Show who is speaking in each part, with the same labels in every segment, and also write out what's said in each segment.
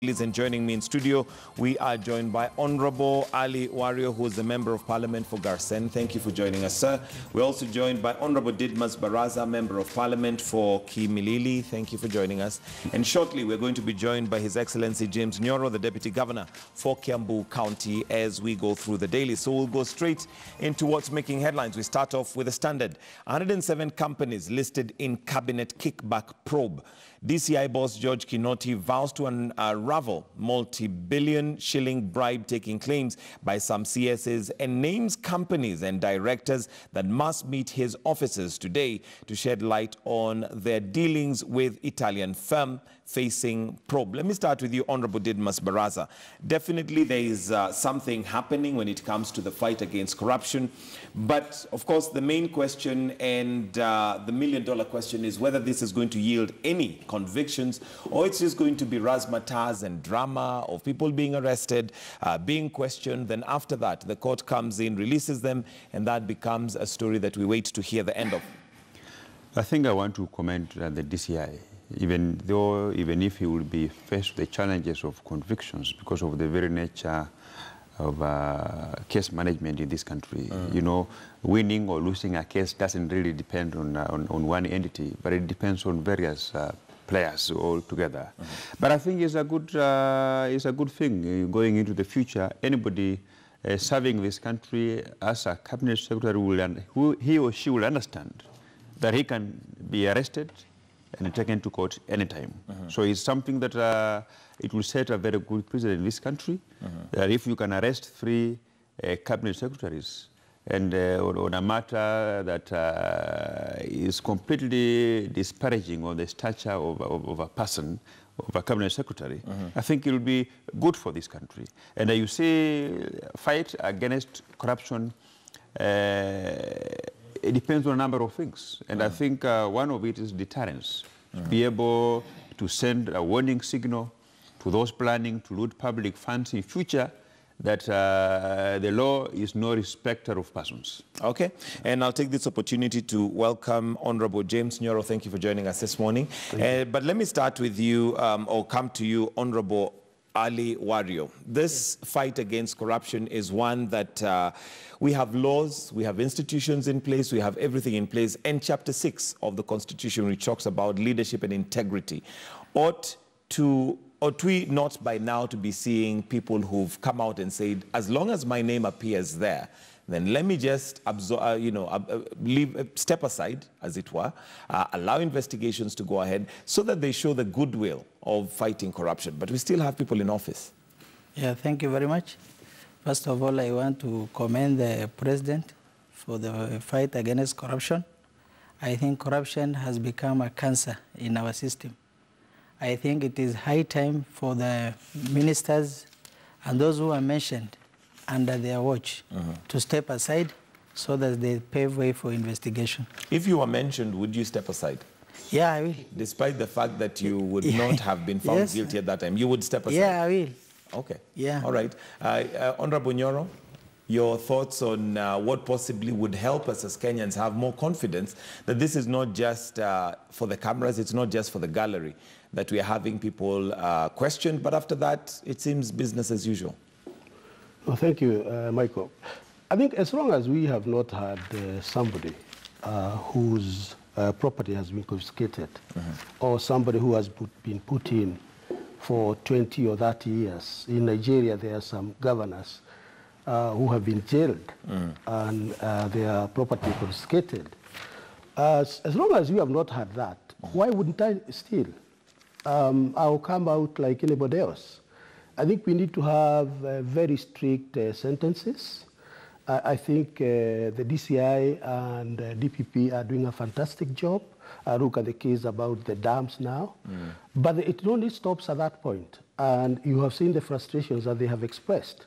Speaker 1: And joining me in studio, we are joined by Honorable Ali Wario, who is the Member of Parliament for Garsen. Thank you for joining us, sir. We're also joined by Honorable Didmas Baraza, Member of Parliament for Kimilili. Thank you for joining us. And shortly, we're going to be joined by His Excellency James Nyoro, the Deputy Governor for Kiambu County, as we go through the daily. So we'll go straight into what's making headlines. We start off with the Standard. 107 companies listed in Cabinet kickback probe. DCI boss George Kinoti vows to unravel multi-billion shilling bribe-taking claims by some CSs and names companies and directors that must meet his officers today to shed light on their dealings with Italian firm facing probe. Let me start with you, Honorable Didmas Baraza. Definitely there is something happening when it comes to the fight against corruption. But of course, the main question and the million-dollar question is whether this is going to yield any convictions or it's just going to be razzmatazz and drama of people being arrested, being questioned. Then after that, the court comes in, releases them, and that becomes a story that we wait to hear the end of.
Speaker 2: I think I want to comment on the DCI. Even if he will be faced with the challenges of convictions because of the very nature of case management in this country. You know, winning or losing a case doesn't really depend on one entity, but it depends on various players altogether. But I think it's a good thing going into the future. Anybody serving this country as a cabinet secretary he or she will understand that he can be arrested and taken to court anytime. So it's something that it will set a very good precedent in this country, that if you can arrest 3 cabinet secretaries and on a matter that is completely disparaging on the stature of a person, of a cabinet secretary, I think it will be good for this country. And you see, fight against corruption, it depends on a number of things. And I think one of it is deterrence. Be able to send a warning signal to those planning to loot public funds in future that the law is no respecter of persons. Okay. And I'll take this opportunity to welcome Honorable James Nyoro. Thank you for joining us this morning. But let me start with you, or come to you, Honorable Ali Wario. This fight against corruption is one that we have laws, we have institutions in place, we have everything in place. And Chapter 6 of the Constitution, which talks about leadership and integrity, ought we not by now to be seeing people who've come out and said, as long as my name appears there, then let me just step aside, as it were, allow investigations to go ahead so that they show the goodwill of fighting corruption. But we still have people in office.
Speaker 3: Yeah, thank you very much. First of all, I want to commend the President for the fight against corruption. I think corruption has become a cancer in our system. I think it is high time for the ministers and those who are mentioned under their watch to step aside so that they pave way for investigation.
Speaker 1: If you were mentioned, would you step aside?
Speaker 3: Yeah, I will.
Speaker 1: Despite the fact that you would not have been found guilty at that time, you would step aside?
Speaker 3: Yeah, I will.
Speaker 1: Okay.
Speaker 3: Yeah.
Speaker 1: All right. Honorable Nyoro, your thoughts on what possibly would help us as Kenyans have more confidence that this is not just for the cameras, it's not just for the gallery, that we are having people questioned, but after that, it seems business as usual.
Speaker 4: Well, thank you, Michael. I think as long as we have not had somebody whose property has been confiscated or somebody who has been put in for 20 or 30 years. In Nigeria, there are some governors who have been jailed and their property confiscated. As long as we have not had that, why wouldn't I steal? I'll come out like anybody else. I think we need to have very strict sentences. I think the DCI and DPP are doing a fantastic job. I look at the case about the dams now. But it only stops at that point. And you have seen the frustrations that they have expressed,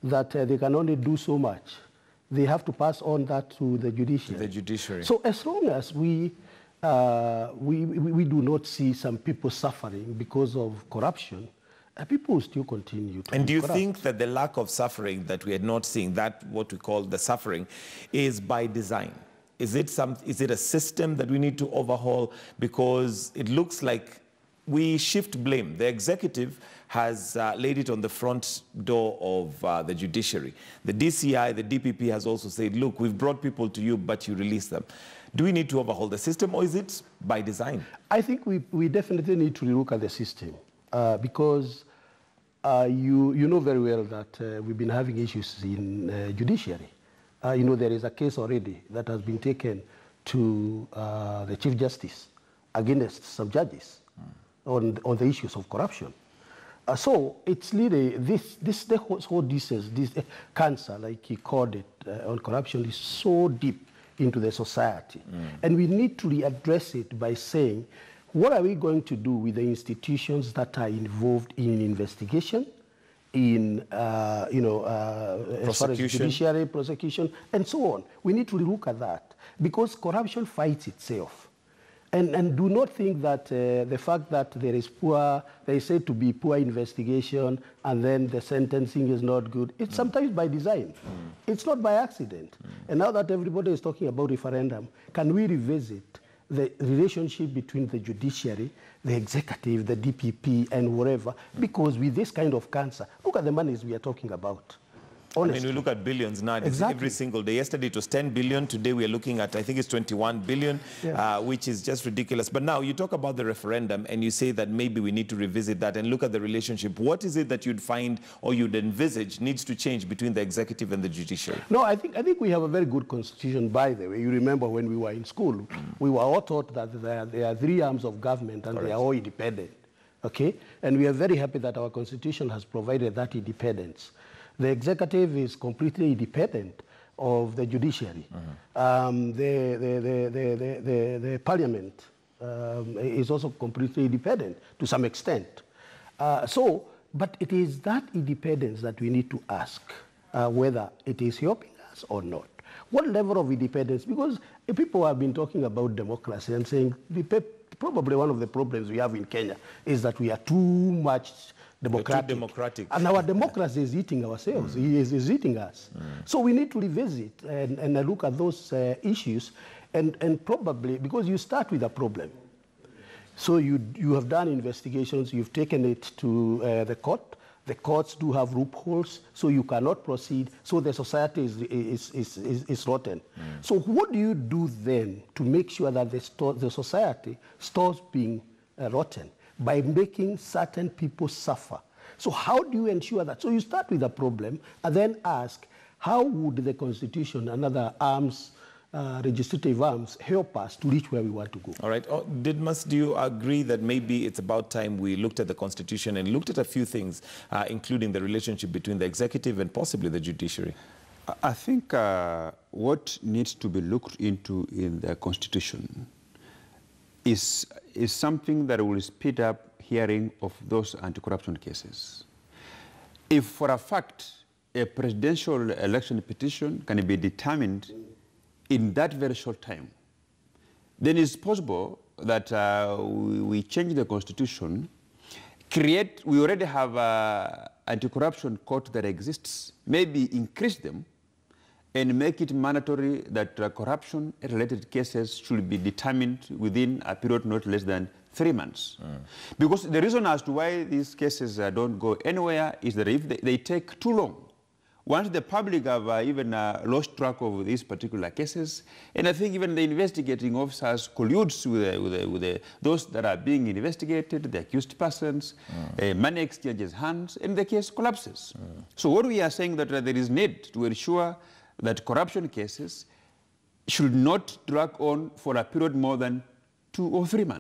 Speaker 4: that they can only do so much. They have to pass on that to the judiciary. So as long as we do not see some people suffering because of corruption, people will still continue to.
Speaker 1: And do you think that the lack of suffering that we are not seeing, that what we call the suffering, is by design? Is it a system that we need to overhaul? Because it looks like we shift blame. The executive has laid it on the front door of the judiciary. The DCI, the DPP has also said, look, we've brought people to you, but you release them. Do we need to overhaul the system, or is it by design?
Speaker 4: I think we definitely need to relook at the system because you know very well that we've been having issues in judiciary. You know, there is a case already that has been taken to the Chief Justice against some judges on the issues of corruption. So it's really, this cancer, like he called it, on corruption is so deep into the society. And we need to readdress it by saying, what are we going to do with the institutions that are involved in investigation, in as far as judiciary, prosecution, and so on? We need to look at that because corruption fights itself. And do not think that the fact that there is said to be poor investigation and then the sentencing is not good, it's sometimes by design. It's not by accident. And now that everybody is talking about referendum, can we revisit the relationship between the judiciary, the executive, the DPP, and whatever? Because with this kind of cancer, look at the monies we are talking about. Honestly.
Speaker 1: I mean, we look at billions now,
Speaker 4: exactly.
Speaker 1: Every single day. Yesterday it was 10 billion. Today we are looking at, I think it's 21 billion, which is just ridiculous. But now you talk about the referendum and you say that maybe we need to revisit that and look at the relationship. What is it that you'd find or you'd envisage needs to change between the executive and the judiciary?
Speaker 4: No, I think we have a very good constitution, by the way. You remember when we were in school, we were all taught that there are three arms of government and they are all independent. Okay? And we are very happy that our constitution has provided that independence. The executive is completely independent of the judiciary. The parliament is also completely independent to some extent. But it is that independence that we need to ask whether it is helping us or not. What level of independence? Because people have been talking about democracy and saying probably one of the problems we have in Kenya is that we are too much democratic. And our democracy is eating ourselves. Is eating us. So we need to revisit and look at those issues and probably, because you start with a problem. So you have done investigations, you've taken it to the court. The courts do have loopholes, so you cannot proceed. So the society is rotten. So what do you do then to make sure that the society stops being rotten? By making certain people suffer. So how do you ensure that? So you start with a problem and then ask, how would the Constitution and other arms, legislative arms, help us to reach where we want to go?
Speaker 1: All right. Didmus, do you agree that maybe it's about time we looked at the Constitution and looked at a few things, including the relationship between the executive and possibly the judiciary?
Speaker 2: I think what needs to be looked into in the Constitution is something that will speed up hearing of those anti-corruption cases. If for a fact a presidential election petition can be determined in that very short time, then it's possible that we change the Constitution, we already have an anti-corruption court that exists, maybe increase them, and make it mandatory that corruption-related cases should be determined within a period not less than 3 months. Because the reason as to why these cases don't go anywhere is that if they take too long, once the public have even lost track of these particular cases, and I think even the investigating officers colludes with those that are being investigated, the accused persons, money exchanges hands, and the case collapses. So what we are saying that there is need to ensure that corruption cases should not drag on for a period more than 2 or 3 months.